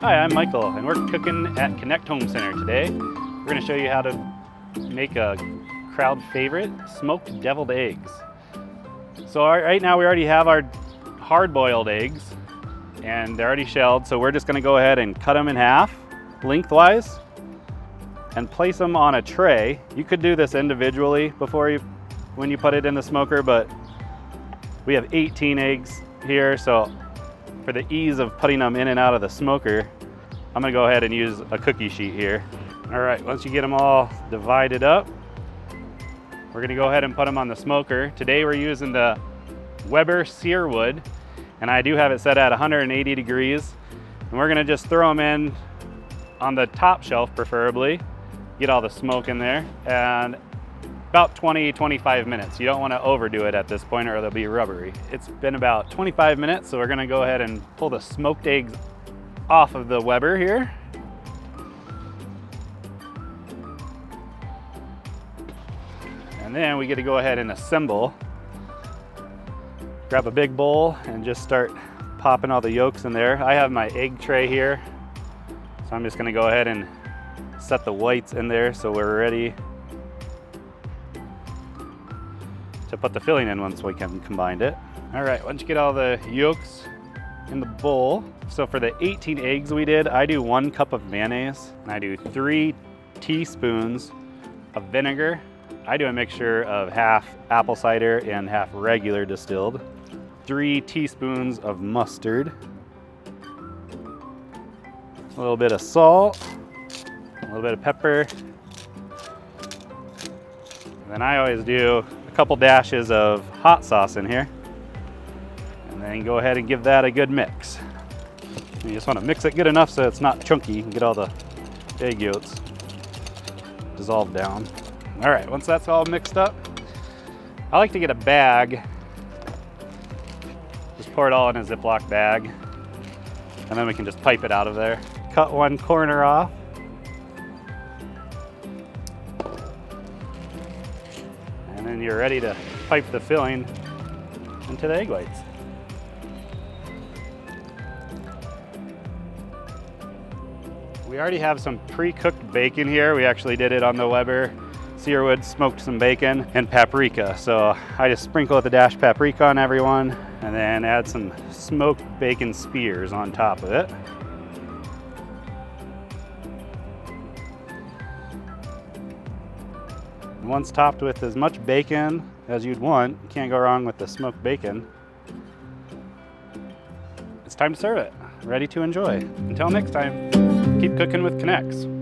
Hi, I'm Michael, and we're cooking at Knecht Home Center today. We're going to show you how to make a crowd favorite, smoked deviled eggs. So right now we already have our hard-boiled eggs, and they're already shelled, so we're just going to go ahead and cut them in half, lengthwise, and place them on a tray. You could do this individually when you put it in the smoker, but we have 18 eggs here, so for the ease of putting them in and out of the smoker, I'm gonna go ahead and use a cookie sheet here. All right, once you get them all divided up, we're gonna go ahead and put them on the smoker. Today we're using the Weber Searwood, and I do have it set at 180 degrees. And we're gonna just throw them in on the top shelf preferably, get all the smoke in there, and about 20-25 minutes. You don't want to overdo it at this point or they'll be rubbery. It's been about 25 minutes, so we're going to go ahead and pull the smoked eggs off of the Weber here. And then we get to go ahead and assemble. Grab a big bowl and just start popping all the yolks in there. I have my egg tray here, so I'm just going to go ahead and set the whites in there so we're ready to put the filling in once we can combine it. All right, once you get all the yolks in the bowl, so for the 18 eggs we did, I do 1 cup of mayonnaise, and I do 3 teaspoons of vinegar. I do a mixture of half apple cider and half regular distilled. 3 teaspoons of mustard. A little bit of salt, a little bit of pepper. And then I always do a couple dashes of hot sauce in here. And then go ahead and give that a good mix. You just want to mix it good enough so it's not chunky and get all the egg yolks dissolved down. All right, once that's all mixed up, I like to get a bag. Just pour it all in a Ziploc bag, and then we can just pipe it out of there. Cut one corner off. And then you're ready to pipe the filling into the egg whites. We already have some pre-cooked bacon here. We actually did it on the Weber Searwood, smoked some bacon and paprika. So I just sprinkle the dashed paprika on everyone and then add some smoked bacon spears on top of it. Once topped with as much bacon as you'd want, you can't go wrong with the smoked bacon. It's time to serve it. Ready to enjoy. Until next time, keep cooking with Knechts.